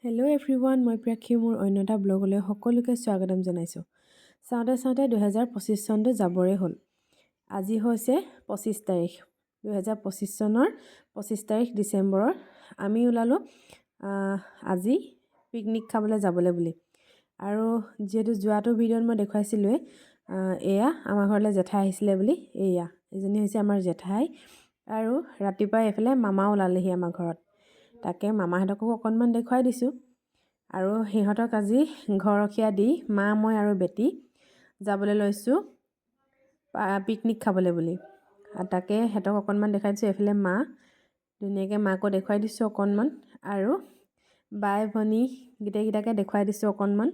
Hello' everyone, মই প্ৰেক্ষী মোৰ অন্য এটা ব্লগলৈ সকলোকে স্বাগতম জনাইছোঁ। চাওঁতে 2025 চনটো যাবৰে হ'ল। আজি হৈছে 25 তাৰিখ, 2025 চনৰ 25 তাৰিখ ডিচেম্বৰৰ। আমি ওলালোঁ আজি পিকনিক খাবলৈ যাবলৈ বুলি। আৰু যিহেতু যোৱাটো ভিডিঅ'ত মই দেখুৱাইছিলোঁৱে, এয়া আমাৰ ঘৰলৈ জেঠাই আহিছিলে বুলি। এজনী হৈছে আমাৰ জেঠাই। আৰু ৰাতিপুৱা এইফালে মামা ওলালেহি আমাৰ ঘৰত। তাকে মামাহঁতকো অকণমান দেখুৱাই দিছোঁ। আৰু সিহঁতক আজি ঘৰখীয়া দি মা, মই আৰু বেটি যাবলৈ লৈছোঁ পিকনিক খাবলৈ বুলি। তাকে সিহঁতক অকণমান দেখাই দিছোঁ। এইফালে মা, ধুনীয়াকৈ মাকো দেখুৱাই দিছোঁ অকণমান। আৰু বাই ভনী গোটেইকেইটাকে দেখুৱাই দিছোঁ অকণমান।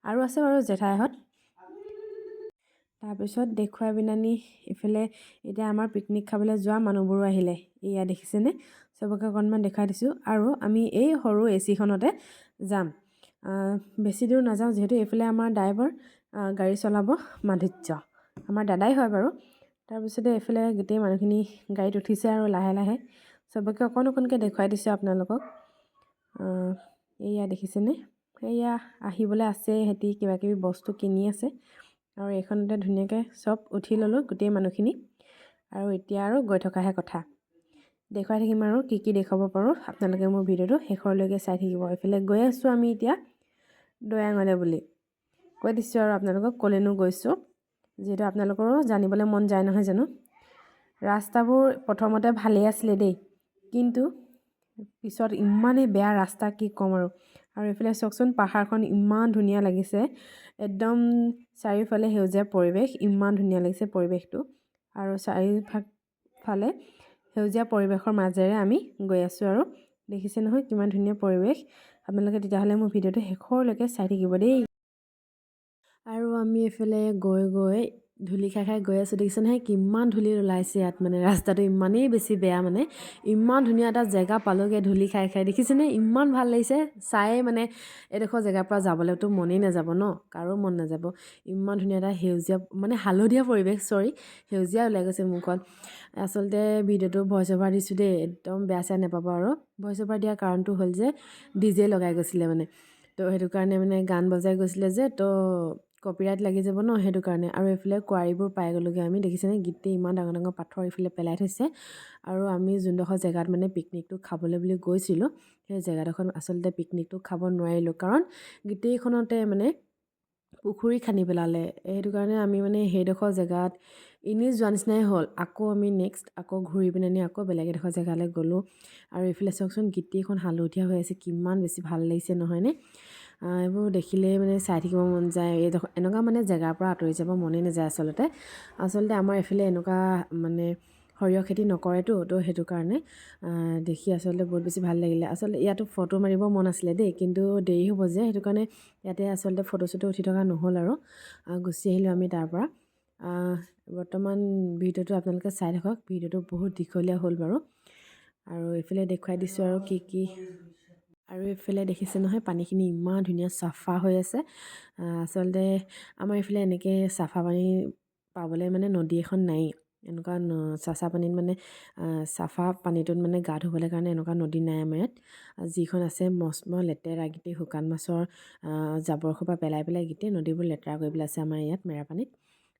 আৰু আছে বাৰু জেঠাইহঁত। তাৰপিছত দেখুৱাই পিনানি এইফালে এতিয়া আমাৰ পিকনিক খাবলৈ যোৱা মানুহবোৰো আহিলে। এয়া দেখিছেনে? চবকে অকণমান দেখাই দিছোঁ। আৰু আমি এই সৰু এচিখনতে যাম। বেছি দূৰ নাযাওঁ, যিহেতু এইফালে আমাৰ ড্ৰাইভাৰ গাড়ী চলাব মাধুৰ্য, আমাৰ দাদাই হয় বাৰু। তাৰপিছতে এইফালে গোটেই মানুহখিনি গাড়ীত উঠিছে আৰু লাহে লাহে চবকে অকণকৈ দেখুৱাই দিছোঁ আপোনালোকক। এয়া দেখিছেনে? এয়া আহিবলৈ আছে, সিহঁতি কিবাকিবি বস্তু কিনি আছে। আৰু এইখনতে ধুনীয়াকৈ চব উঠি ল'লোঁ গোটেই মানুহখিনি। আৰু এতিয়া আৰু গৈ থকাহে কথা। দেখুৱাই থাকিম আৰু কি কি দেখুৱাব পাৰোঁ। আপোনালোকে মোৰ ভিডিঅ'টো শেষৰলৈকে চাই থাকিব। এইফালে গৈ আছোঁ আমি এতিয়া দৈয়াঙলৈ বুলি। কৈ দিছোঁ আৰু আপোনালোকক ক'লৈনো গৈছোঁ, যিহেতু আপোনালোকৰো জানিবলৈ মন যায় নহয় জানো। ৰাস্তাবোৰ প্ৰথমতে ভালেই আছিলে দেই, কিন্তু পিছত ইমানেই বেয়া ৰাস্তা, কি ক'ম আৰু। আৰু এইফালে চাওকচোন, পাহাৰখন ইমান ধুনীয়া লাগিছে। একদম চাৰিওফালে সেউজীয়া পৰিৱেশ, ইমান ধুনীয়া লাগিছে পৰিৱেশটো। আৰু চাৰিওফালে সেউজীয়া পৰিৱেশৰ মাজেৰে আমি গৈ আছোঁ। আৰু দেখিছে নহয় কিমান ধুনীয়া পৰিৱেশ। আপোনালোকে তেতিয়াহ'লে মোৰ ভিডিঅ'টো শেষৰলৈকে চাই থাকিব দেই। আৰু আমি এইফালে গৈ ধূলি খাই গৈ আছোঁ। দেখিছে নহয় কিমান ধূলি ওলাইছে ইয়াত, মানে ৰাস্তাটো ইমানেই বেছি বেয়া, মানে ইমান ধুনীয়া এটা জেগা পালোঁগৈ ধূলি খাই। দেখিছেনে? ইমান ভাল লাগিছে চায়ে, মানে এডোখৰ জেগাৰ পৰা যাবলৈতো মনেই নাযাব ন, কাৰো মন নাযাব। ইমান ধুনীয়া এটা সেউজীয়া, মানে হালধীয়া পৰিৱেশ, সেউজীয়া ওলাই গৈছে মুখত। আচলতে ভিডিঅ'টো ভইচ অভাৰ দিছোঁ দেই, একদম বেয়া চেয়া নাপাব। আৰু ভইচ অভাৰ দিয়াৰ কাৰণটো হ'ল যে DJ লগাই গৈছিলে মানে, তো সেইটো কাৰণে মানে গান বজাই গৈছিলে যে, তো কপিৰাইট লাগি যাব ন, সেইটো কাৰণে। আৰু এইফালে কুঁৱাৰীবোৰ পাই গ'লোগৈ আমি। দেখিছেনে গোটেই ইমান ডাঙৰ ডাঙৰ পাথৰ এইফালে পেলাই থৈছে। আৰু আমি যোনডোখৰ জেগাত মানে পিকনিকটো খাবলৈ বুলি গৈছিলোঁ, সেই জেগাডোখৰত আচলতে পিকনিকটো খাব নোৱাৰিলোঁ, কাৰণ গোটেইখনতে মানে পুখুৰী খান্দি পেলালে। সেইটো কাৰণে আমি মানে সেইডোখৰ জেগাত এনেই যোৱা নিচিনাই হ'ল। আকৌ আমি আকৌ ঘূৰি পিনে আকৌ বেলেগ এডোখৰ জেগালৈ গ'লোঁ। আৰু এইফালে চাওকচোন গোটেইখন হালধীয়া হৈ আছে, কিমান বেছি ভাল লাগিছে নহয়নে? এইবোৰ দেখিলেই মানে চাই থাকিব মন যায়। এনেকুৱা মানে জেগাৰ পৰা আঁতৰি যাব মনেই নাযায় আচলতে আমাৰ এইফালে এনেকুৱা মানে সৰিয়হ খেতি নকৰেতো, তো সেইটো কাৰণে দেখি আচলতে বহুত বেছি ভাল লাগিলে। আচলতে ইয়াতো ফটো মাৰিব মন আছিলে দেই, কিন্তু দেৰি হ'ব যে, সেইটো কাৰণে ইয়াতে আচলতে ফটো চটো উঠি থকা নহ'ল। আৰু গুচি আহিলোঁ আমি তাৰ পৰা। বৰ্তমান ভিডিঅ'টো আপোনালোকে চাই থাকক, ভিডিঅ'টো বহুত দীঘলীয়া হ'ল বাৰু। আৰু এইফালে দেখুৱাই দিছোঁ আৰু কি আৰু এইফালে দেখিছে নহয় পানীখিনি ইমান ধুনীয়া চাফা হৈ আছে। আচলতে আমাৰ এইফালে এনেকৈ চাফা পানী পাবলৈ মানে নদী এখন নায়েই। এনেকুৱা চাচা পানীত মানে চাফা পানীটোত মানে গা ধুবলৈ কাৰণে এনেকুৱা নদী নাই আমাৰ ইয়াত। যিখন আছে মস্ত লেতেৰা, গোটেই শুকান মাছৰ জাবৰ সোপা পেলাই গোটেই নদীবোৰ লেতেৰা কৰি পেলাইছে আমাৰ ইয়াত মেৰাপানীত।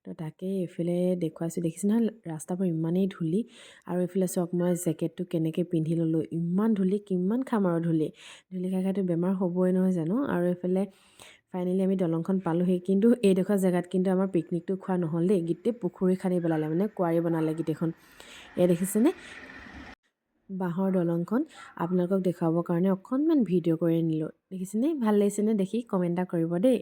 তো তাকেই এইফালে দেখুৱাইছোঁ। দেখিছে নহয় ৰাস্তাবোৰ ইমানেই ধূলি। আৰু এইফালে চাওক, মই জেকেটটো কেনেকৈ পিন্ধি ল'লোঁ। ইমান ধূলি, কিমান খাম আৰু ধূলি খাইতো বেমাৰ হ'বই নহয় জানো। আৰু এইফালে ফাইনেলি আমি দলংখন পালোঁহি, কিন্তু এইডোখৰ জেগাত কিন্তু আমাৰ পিকনিকটো খোৱা নহ'ল দেই। গোটেই পুখুৰী খান্দি পেলালে, মানে কুঁৱাৰী বনালে গোটেইখন। দেখিছেনে বাঁহৰ দলংখন? আপোনালোকক দেখুৱাবৰ কাৰণে অকণমান ভিডিঅ' কৰি আনিলোঁ। দেখিছেনে? ভাল লাগিছেনে দেখি? কমেণ্ট এটা কৰিব দেই।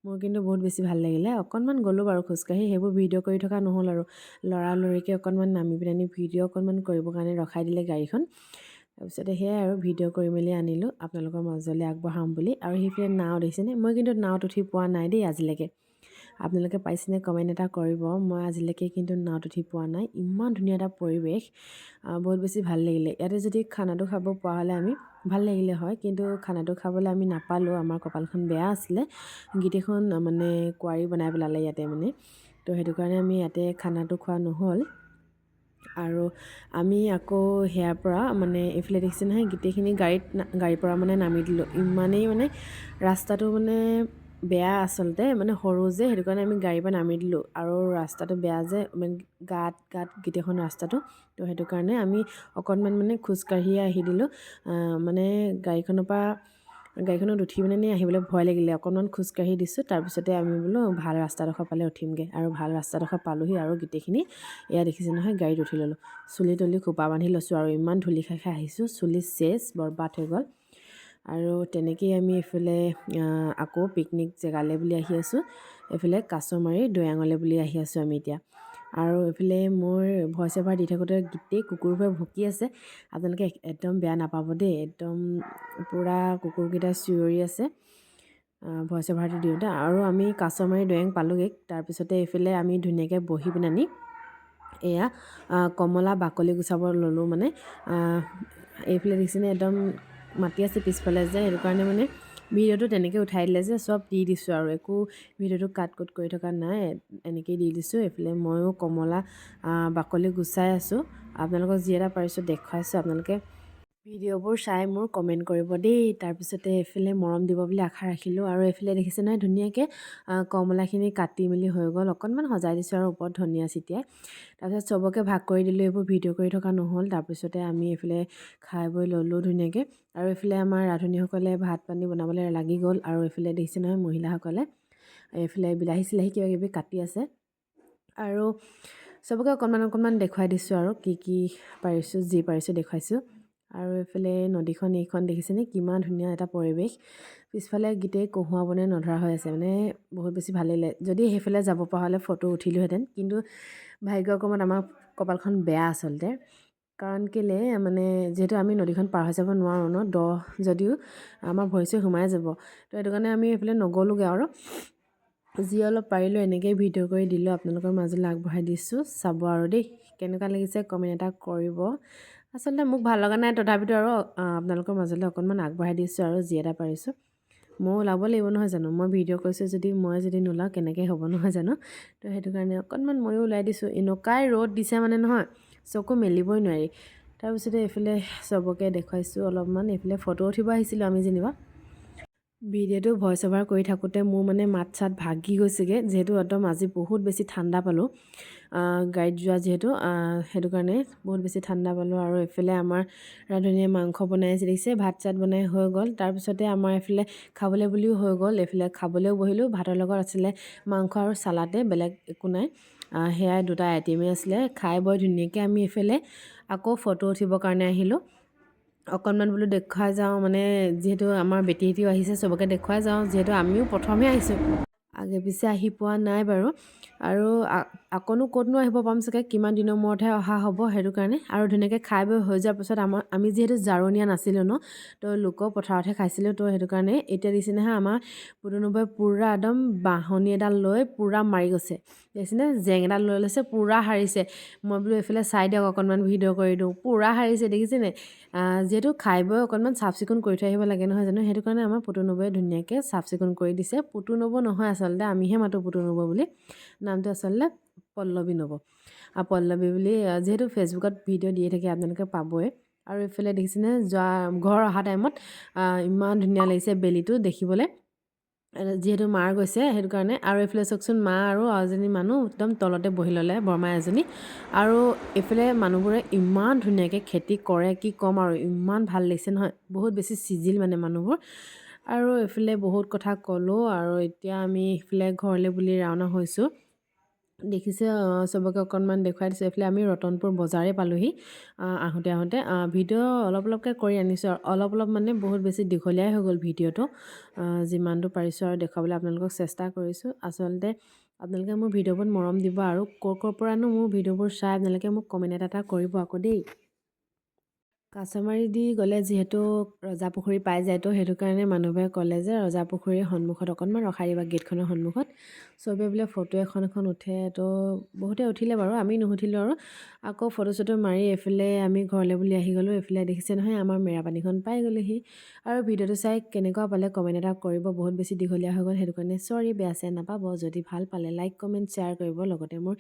মোৰ কিন্তু বহুত বেছি ভাল লাগিলে। অকণমান গ'লোঁ বাৰু খোজকাঢ়ি, সেইবোৰ ভিডিঅ' কৰি থকা নহ'ল। আৰু লৰালৰিকৈ অকণমান নামি পিনি ভিডিঅ' অকণমান কৰিবৰ কাৰণে ৰখাই দিলে গাড়ীখন। তাৰপিছতে সেয়াই আৰু ভিডিঅ' কৰি মেলি আনিলোঁ আপোনালোকৰ মাজলৈ আগবঢ়াম বুলি। আৰু সেইফালে নাও দেখিছেনে? মই কিন্তু নাৱত উঠি পোৱা নাই দেই আজিলৈকে। আপোনালোকে পাইছেনে? কমেণ্ট এটা কৰিব। মই আজিলৈকে কিন্তু নাৱত উঠি পোৱা নাই। ইমান ধুনীয়া এটা পৰিৱেশ, বহুত বেছি ভাল লাগিলে। ইয়াতে যদি খানাটো খাব পৰা হ'লে আমি ভাল লাগিলে হয়, কিন্তু খানাটো খাবলৈ আমি নাপালোঁ। আমাৰ কপালখন বেয়া আছিলে, গোটেইখন মানে কুঁৱাৰী বনাই পেলালে ইয়াতে মানে। তো সেইটো কাৰণে আমি ইয়াতে খানাটো খোৱা নহ'ল। আৰু আমি আকৌ সেয়াৰ পৰা মানে এইফালে দেখিছে নহয় গোটেইখিনি গাড়ীৰ পৰা মানে নামি দিলোঁ। ইমানেই মানে ৰাস্তাটো মানে বেয়া আচলতে, মানে সৰু যে সেইটো কাৰণে আমি গাড়ীৰ পৰা নামি দিলোঁ। আৰু ৰাস্তাটো বেয়া যে মানে গাঁত গোটেইখন ৰাস্তাটো, তো সেইটো কাৰণে আমি অকণমান মানে খোজকাঢ়িয়ে আহি দিলোঁ। মানে গাড়ীখনত উঠি মানে আহিবলৈ ভয় লাগিলে, অকণমান খোজকাঢ়ি দিছোঁ। তাৰপিছতে আমি বোলো ভাল ৰাস্তাডোখৰ পালে উঠিমগৈ, আৰু ভাল ৰাস্তাডোখৰ পালোঁহি। আৰু গোটেইখিনি এয়া দেখিছে নহয় গাড়ীত উঠি ল'লোঁ, চুলি তুলি খোপা বান্ধি লৈছোঁ, আৰু ইমান ধূলি খাই আহিছোঁ, চুলি চেচ বৰবাদ হৈ গ'ল। আৰু তেনেকেই আমি এইফালে আকৌ পিকনিক জেগালৈ বুলি আহি আছোঁ, এইফালে কাছমাৰী দৈয়াঙলৈ বুলি আহি আছোঁ আমি এতিয়া। আৰু এইফালে মোৰ ভইচ অভাৰ দি থাকোঁতে গোটেই কুকুৰবোৰে ভুকি আছে, আপোনালোকে একদম বেয়া নাপাব দেই, একদম পূৰা কুকুৰকেইটা চিঞৰি আছে ভইচ অভাৰটো দিওঁতে। আৰু আমি কাছমাৰী দৈয়াং পালোঁগৈ। তাৰপিছতে এইফালে আমি ধুনীয়াকৈ বহি পিনি এয়া কমলা বাকলি গুচাব ল'লোঁ। মানে এইফালে দেখিছেনে একদম মাতি আছে পিছফালে যে, সেইটো কাৰণে মানে ভিডিঅ'টো তেনেকৈ উঠাই দিলে যে চব দি দিছোঁ, আৰু একো ভিডিঅ'টো কাট কুট কৰি থকা নাই, এনেকেই দি দিছোঁ। এইফালে ময়ো কমলা বাকলি গুচাই আছোঁ, আপোনালোকক যি এটা পাৰিছোঁ দেখুৱাইছোঁ। আপোনালোকে ভিডিঅ'বোৰ চাই মোৰ কমেণ্ট কৰিব দেই। তাৰপিছতে এইফালে মৰম দিব বুলি আশা ৰাখিলোঁ। আৰু এইফালে দেখিছে নহয় ধুনীয়াকৈ কমলাখিনি কাটি মেলি হৈ গ'ল, অকণমান সজাই দিছোঁ আৰু ওপৰত ধনিয়া ছিটিয়াই। তাৰপিছত চবকে ভাগ কৰি দিলোঁ, এইবোৰ ভিডিঅ' কৰি থকা নহ'ল। তাৰপিছতে আমি এইফালে খাই বৈ ল'লোঁ ধুনীয়াকৈ। আৰু এইফালে আমাৰ ৰাঁধুনীসকলে ভাত পানী বনাবলৈ লাগি গ'ল। আৰু এইফালে দেখিছে নহয় মহিলাসকলে এইফালে বিলাহী চিলাহী কিবা কিবি কাটি আছে। আৰু চবকে অকণমান দেখুৱাই দিছোঁ, আৰু কি পাৰিছোঁ যি পাৰিছোঁ দেখুৱাইছোঁ। আৰু এইফালে নদীখন এইখন দেখিছেনে কিমান ধুনীয়া এটা পৰিৱেশ। পিছফালে গোটেই কহুৱা বনে নধৰা হৈ আছে, মানে বহুত বেছি ভাল লাগিলে। যদি সেইফালে যাব পৰা হ'লে ফটো উঠিলোহেঁতেন, কিন্তু ভাগ্যক্ৰমত আমাৰ কপালখন বেয়া আচলতে। কাৰণ কেলে মানে যিহেতু আমি নদীখন পাৰ হৈ যাব নোৱাৰোঁ ন, দ যদিও আমাৰ ভৰি চৰি সোমাই যাব, তো সেইটো কাৰণে আমি এইফালে নগ'লোগৈ। আৰু যি অলপ পাৰিলোঁ এনেকৈয়ে ভিডিঅ' কৰি দিলোঁ, আপোনালোকৰ মাজলৈ আগবঢ়াই দিছোঁ। চাব আৰু দেই কেনেকুৱা লাগিছে কমেণ্ট এটা কৰিব। আচলতে মোক ভাল লগা নাই, তথাপিতো আৰু আপোনালোকৰ মাজলৈ অকণমান আগবঢ়াই দিছোঁ, আৰু যি এটা পাৰিছোঁ। মই ওলাব লাগিব নহয় জানো, মই ভিডিঅ' কৰিছোঁ মই যদি নোলাওঁ কেনেকৈ হ'ব নহয় জানো। তো সেইটো কাৰণে অকণমান ময়ো ওলাই দিছোঁ। এনেকুৱাই ৰ'দ দিছে মানে নহয়, চকু মেলিবই নোৱাৰি। তাৰপিছতে এইফালে চবকে দেখুৱাইছোঁ অলপমান। এইফালে ফটো উঠিব আহিছিলোঁ আমি যেনিবা। ভিডিঅ'টো ভইচ অভাৰ কৰি থাকোঁতে মোৰ মানে মাত চাত ভাগি গৈছেগৈ, যিহেতু একদম আজি বহুত বেছি ঠাণ্ডা পালোঁ গাড়ীত যোৱা যিহেতু, সেইটো কাৰণে বহুত বেছি ঠাণ্ডা পালোঁ। আৰু এইফালে আমাৰ ৰান্ধনীয়ে মাংস বনাইছে দেখিছে, ভাত চাত বনাই হৈ গ'ল। তাৰপিছতে আমাৰ এইফালে খাবলৈ বুলিও হৈ গ'ল, এইফালে খাবলৈও বহিলোঁ। ভাতৰ লগত আছিলে মাংস আৰু চালাডে, বেলেগ একো নাই। সেয়াই দুটা আইটেমেই আছিলে। খাই বৈ ধুনীয়াকৈ আমি এইফালে আকৌ ফটো উঠিবৰ কাৰণে আহিলোঁ। অকণমান বোলো দেখুৱাই যাওঁ, মানে যিহেতু আমাৰ বেটীহঁতেও আহিছে, চবকে দেখুৱাই যাওঁ, যিহেতু আমিও প্ৰথমে আহিছোঁ, আগে পিছে আহি পোৱা নাই বাৰু। আৰু আকৌনো ক'তনো আহিব পাম চাগে, কিমান দিনৰ মূৰতহে অহা হ'ব, সেইটো কাৰণে। আৰু ধুনীয়াকৈ খাই বৈ হৈ যোৱাৰ পিছত আমি যিহেতু জাৰনীয়া নাছিলোঁ ন, তো লোকৰ পথাৰতহে খাইছিলোঁ, তো সেইটো কাৰণে এতিয়া দিছে নহয় আমাৰ পুতনুবই পূৰা একদম বাঁহনি এডাল লৈ পূৰা মাৰি গৈছে, দেখিছেনে জেং এডাল লৈ লৈছে, পূৰা সাৰিছে। মই বোলো এইফালে চাই দিয়ক অকণমান ভিডিঅ' কৰি দিওঁ, পূৰা সাৰিছে দেখিছেনে। যিহেতু খাই বৈ অকণমান চাফ চিকুণ কৰি থৈ আহিব লাগে নহয় জানো, সেইটো কাৰণে আমাৰ পুতনুবই ধুনীয়াকৈ চাফ চিকুণ কৰি দিছে। পুতনু নহয় আচলতে, আমিহে মাতোঁ পুতনু বুলি, নামটো আচলতে পল্লৱী নব। পল্লৱী বুলি যিহেতু ফেচবুকত ভিডিঅ' দিয়ে থাকে আপোনালোকে পাবই। আৰু এইফালে দেখিছেনে ঘৰ অহা টাইমত ইমান ধুনীয়া লাগিছে বেলিটো দেখিবলৈ, যিহেতু মাৰ গৈছে সেইটো কাৰণে। আৰু এইফালে চাওকচোন মা আৰু এজনী মানুহ একদম তলতে বহি ল'লে, বৰমা এজনী। আৰু এইফালে মানুহবোৰে ইমান ধুনীয়াকৈ খেতি কৰে, কি ক'ম আৰু, ইমান ভাল লাগিছে নহয়, বহুত বেছি চিজিল মানে মানুহবোৰ। আৰু এইফালে বহুত কথা ক'লোঁ, আৰু এতিয়া আমি এইফালে ঘৰলৈ বুলি ৰাওনা হৈছোঁ। দেখিছে চবকে অকণমান দেখুৱাই দিছোঁ। এইফালে আমি ৰতনপুৰ বজাৰেই পালোঁহি আহোঁতে ভিডিঅ' অলপকৈ কৰি আনিছোঁ, আৰু অলপ মানে বহুত বেছি দীঘলীয়াই হৈ গ'ল ভিডিঅ'টো। যিমানটো পাৰিছোঁ আৰু দেখুৱাবলৈ আপোনালোকক চেষ্টা কৰিছোঁ। আচলতে আপোনালোকে মোৰ ভিডিঅ'বোৰ মৰম দিব, আৰু ক'ৰ পৰানো মোৰ ভিডিঅ'বোৰ চাই আপোনালোকে মোক কমেণ্ট এটা কৰিব আকৌ দেই। কাছমাৰি দি গ'লে যিহেতু ৰজাপুখুৰী পাই যায় তো সেইটো কাৰণে মানুহবোৰে ক'লে যে ৰজাপুখুৰীৰ সন্মুখত অকণমান ৰখাই দিবা গেটখনৰ সন্মুখত চবেই বোলে ফটো এখন উঠে তো বহুতে উঠিলে বাৰু আমি নুঠিলোঁ আৰু আকৌ ফটো চটো মাৰি এইফালে আমি ঘৰলৈ বুলি আহি গ'লোঁ এইফালে দেখিছে নহয় আমাৰ মেৰাপানীখন পাই গ'লেহি আৰু ভিডিঅ'টো চাই কেনেকুৱা পালে কমেণ্ট এটা কৰিব বহুত বেছি দীঘলীয়া হৈ গ'ল সেইটো কাৰণে চৰি বেয়া চেয়া নাপাব যদি ভাল পালে লাইক কমেণ্ট শ্বেয়াৰ কৰিব লগতে মোৰ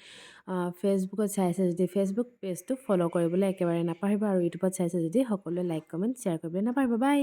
ফেচবুকত চাইছে যদি ফেচবুক পেজটো ফ'ল' কৰিবলৈ একেবাৰে নাপাহৰিব আৰু ইউটিউবত চাইছে যদি সকলোৱে লাইক কমেণ্ট শ্বেয়াৰ কৰিবলৈ নাপাহৰিব বাই